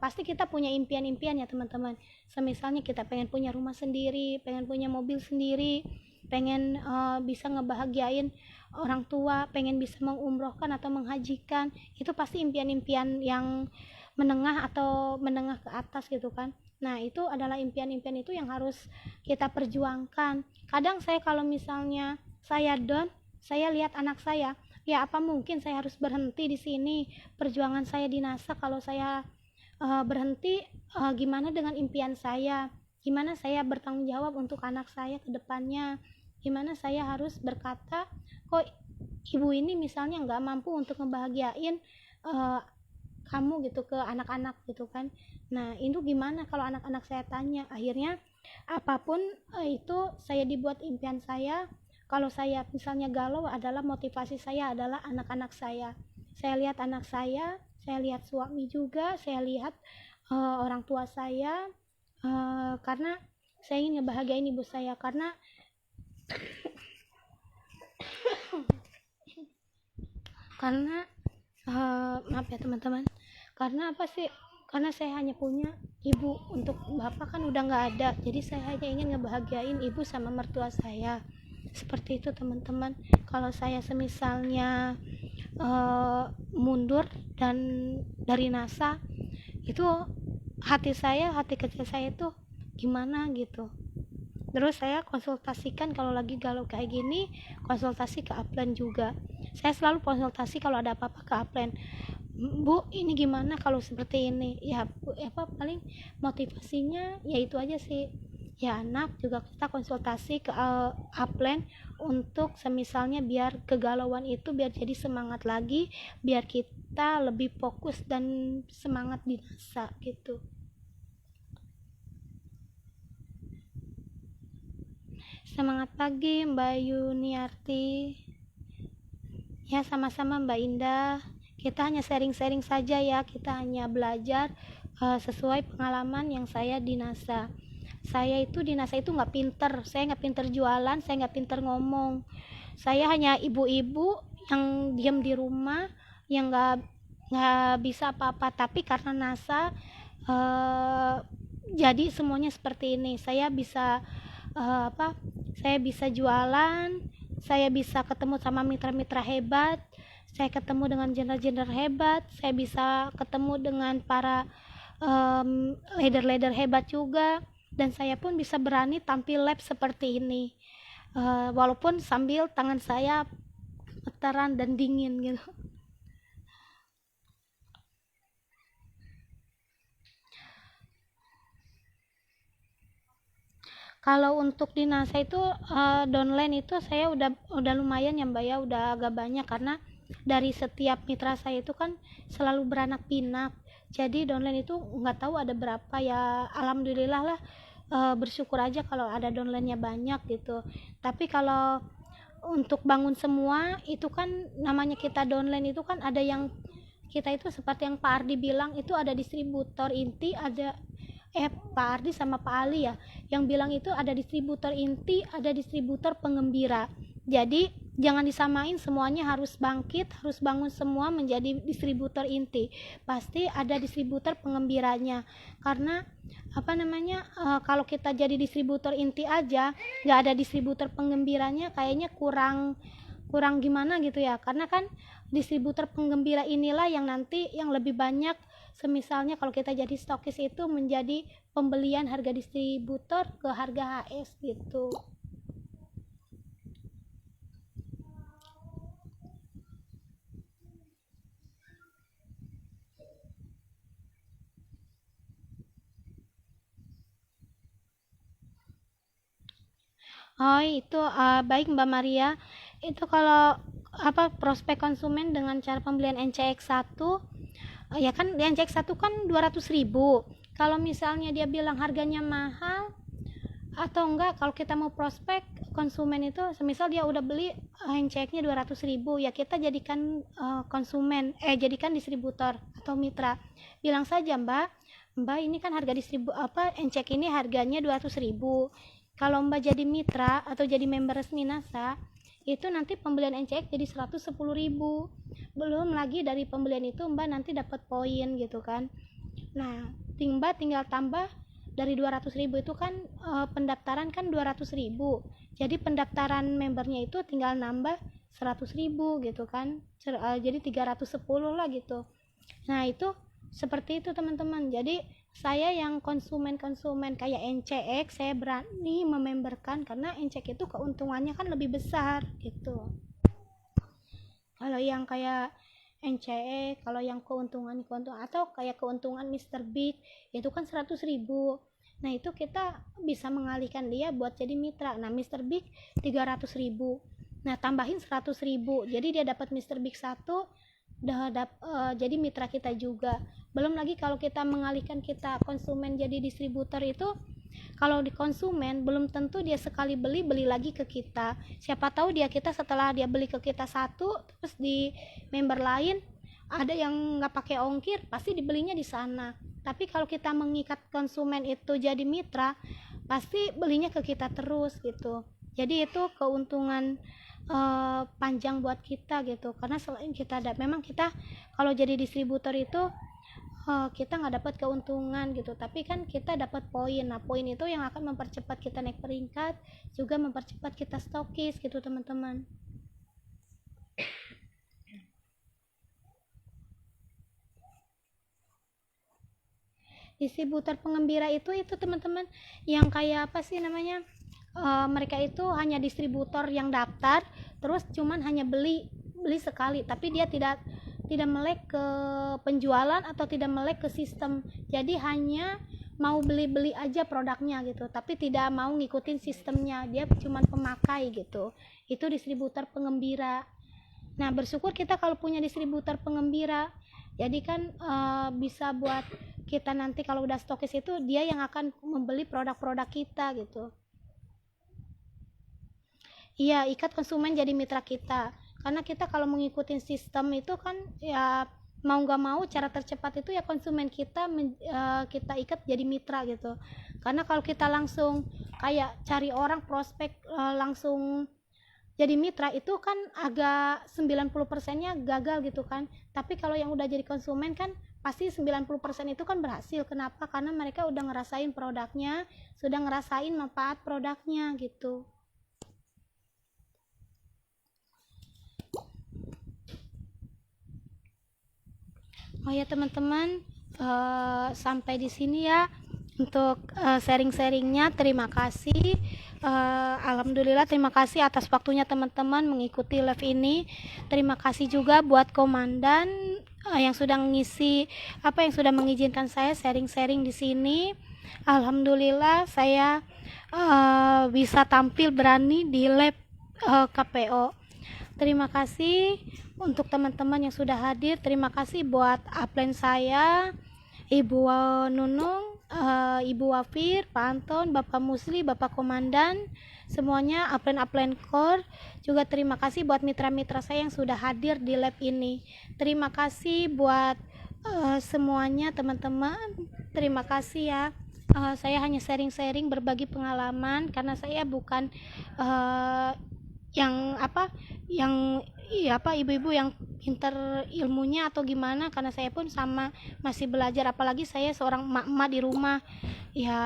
pasti kita punya impian-impian ya teman-teman. Semisalnya kita pengen punya rumah sendiri, pengen punya mobil sendiri, pengen bisa ngebahagiain orang tua, pengen bisa mengumrohkan atau menghajikan. Itu pasti impian-impian yang menengah atau menengah ke atas gitu kan. Nah itu adalah impian-impian itu yang harus kita perjuangkan. Kadang saya kalau misalnya saya down, saya lihat anak saya, ya apa mungkin saya harus berhenti di sini perjuangan saya di NASA. Kalau saya berhenti, gimana dengan impian saya, gimana saya bertanggung jawab untuk anak saya ke depannya, gimana saya harus berkata kok ibu ini misalnya nggak mampu untuk ngebahagiain kamu gitu ke anak-anak gitu kan. Nah itu gimana kalau anak-anak saya tanya. Akhirnya apapun itu saya dibuat impian saya. Kalau saya misalnya galau, adalah motivasi saya adalah anak-anak saya. Saya lihat anak saya lihat suami juga, saya lihat orang tua saya, karena saya ingin ngebahagiain ibu saya. Karena maaf ya teman-teman, karena apa sih, karena saya hanya punya ibu, untuk bapak kan udah nggak ada. Jadi saya hanya ingin ngebahagiain ibu sama mertua saya. Seperti itu teman-teman. Kalau saya semisalnya mundur dan dari NASA, itu hati kecil saya itu gimana gitu. Terus saya konsultasikan kalau lagi galau kayak gini, konsultasi ke upline juga. Saya selalu konsultasi kalau ada apa-apa ke upline. Bu, ini gimana kalau seperti ini? Ya paling motivasinya ya itu aja sih. Ya anak juga kita konsultasi ke upline untuk semisalnya biar kegalauan itu biar jadi semangat lagi, biar kita lebih fokus dan semangat di NASA gitu. Semangat pagi Mbak Yuniarti. Ya sama-sama Mbak Indah. Kita hanya sharing-sharing saja ya, kita hanya belajar sesuai pengalaman yang saya di NASA. Saya itu di NASA itu nggak pinter, saya nggak pinter jualan, saya nggak pinter ngomong. Saya hanya ibu-ibu yang diam di rumah, yang nggak bisa apa-apa. Tapi karena NASA, jadi semuanya seperti ini. Saya bisa saya bisa jualan, saya bisa ketemu sama mitra-mitra hebat, saya ketemu dengan jenderal-jenderal hebat, saya bisa ketemu dengan para leader-leader hebat juga. Dan saya pun bisa berani tampil lab seperti ini, walaupun sambil tangan saya getaran dan dingin gitu. Kalau untuk di NASA itu downline itu saya udah lumayan ya Mbak ya, udah agak banyak, karena dari setiap mitra saya itu kan selalu beranak pinak. Jadi downline itu nggak tahu ada berapa ya, alhamdulillah lah, bersyukur aja kalau ada downline-nya banyak gitu. Tapi kalau untuk bangun semua itu kan namanya kita downline itu kan ada yang kita itu seperti yang Pak Ardi bilang, itu ada distributor inti, ada Pak Ardi sama Pak Ali ya yang bilang itu ada distributor inti, ada distributor penggembira. Jadi jangan disamain semuanya harus bangkit, harus bangun semua menjadi distributor inti. Pasti ada distributor pengembiranya, karena kalau kita jadi distributor inti aja nggak ada distributor penggembiranya, kayaknya kurang gimana gitu ya. Karena kan distributor penggembira inilah yang nanti yang lebih banyak, semisalnya kalau kita jadi stokis itu menjadi pembelian harga distributor ke harga HS gitu. Oh itu baik Mbak Maria, itu kalau prospek konsumen dengan cara pembelian NCX 1, ya kan NCX 1 kan 200.000. Kalau misalnya dia bilang harganya mahal atau enggak, kalau kita mau prospek konsumen itu, semisal dia udah beli NCX-nya 200.000, ya kita jadikan jadikan distributor atau mitra. Bilang saja, Mbak ini kan harga NCX ini harganya 200.000. Kalau Mbak jadi mitra atau jadi member resmi NASA, itu nanti pembelian NCX jadi 110.000. Belum lagi dari pembelian itu Mbak nanti dapat poin gitu kan. Nah, Mbak tinggal tambah dari 200.000 itu kan pendaftaran kan 200.000. Jadi pendaftaran membernya itu tinggal nambah 100.000 gitu kan. Jadi 310 lah gitu. Nah, itu seperti itu teman-teman. Jadi saya yang konsumen kayak NCX, saya berani mememberkan karena NCX itu keuntungannya kan lebih besar gitu. Kalau yang kayak NCX, kalau yang keuntungan atau kayak keuntungan Mr. Big itu kan 100.000. Nah itu kita bisa mengalihkan dia buat jadi mitra. Nah Mr. Big 300.000. Nah tambahin 100.000, jadi dia dapat Mr. Big 1, jadi mitra kita juga. Belum lagi kalau kita mengalihkan kita konsumen jadi distributor itu, kalau di konsumen belum tentu dia sekali beli lagi ke kita. Siapa tahu kita setelah dia beli ke kita satu, terus di member lain ada yang nggak pakai ongkir, pasti dibelinya di sana. Tapi kalau kita mengikat konsumen itu jadi mitra, pasti belinya ke kita terus gitu. Jadi itu keuntungan panjang buat kita gitu. Karena selain memang kita kalau jadi distributor itu kita nggak dapat keuntungan gitu, tapi kan kita dapat poin. Nah poin itu yang akan mempercepat kita naik peringkat, juga mempercepat kita stokis gitu teman-teman. Distributor pengembira itu teman-teman yang kayak apa sih namanya, mereka itu hanya distributor yang daftar terus cuman hanya beli sekali, tapi dia tidak melek ke penjualan atau tidak melek ke sistem. Jadi hanya mau beli aja produknya gitu, tapi tidak mau ngikutin sistemnya, dia cuma pemakai gitu. Itu distributor pengembira. Nah bersyukur kita kalau punya distributor pengembira, jadi kan bisa buat kita nanti kalau udah stokis itu dia yang akan membeli produk-produk kita gitu. Iya, ikat konsumen jadi mitra kita. Karena kita kalau mengikuti sistem itu kan ya mau nggak mau cara tercepat itu ya konsumen kita kita ikat jadi mitra gitu. Karena kalau kita langsung kayak cari orang prospek langsung jadi mitra itu kan agak 90%-nya gagal gitu kan. Tapi kalau yang udah jadi konsumen kan pasti 90% itu kan berhasil. Kenapa? Karena mereka udah ngerasain produknya, sudah ngerasain manfaat produknya gitu. Oh ya teman-teman, sampai di sini ya untuk sharing-sharingnya. Terima kasih. Alhamdulillah, terima kasih atas waktunya teman-teman mengikuti live ini. Terima kasih juga buat komandan yang sudah ngisi yang sudah mengizinkan saya sharing-sharing di sini. Alhamdulillah saya bisa tampil berani di lab KPO. Terima kasih untuk teman-teman yang sudah hadir. Terima kasih buat upline saya, Ibu Nunung, Ibu Wafir, Pak Anton, Bapak Musli, Bapak Komandan, semuanya upline core. Juga terima kasih buat mitra-mitra saya yang sudah hadir di lab ini. Terima kasih buat semuanya teman-teman. Terima kasih ya. Saya hanya sharing-sharing, berbagi pengalaman, karena saya bukan yang apa yang iya apa ibu-ibu yang pinter ilmunya atau gimana, karena saya pun sama masih belajar, apalagi saya seorang emak-emak di rumah ya,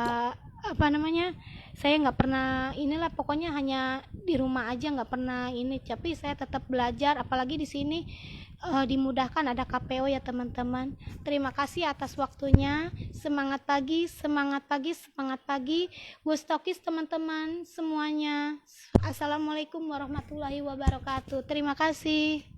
apa namanya, saya nggak pernah inilah, pokoknya hanya di rumah aja, nggak pernah ini, tapi saya tetap belajar, apalagi di sini dimudahkan ada KPO ya teman-teman. Terima kasih atas waktunya. Semangat pagi, semangat pagi, semangat pagi. Gustokis teman-teman semuanya. Assalamualaikum warahmatullahi wabarakatuh. Terima kasih.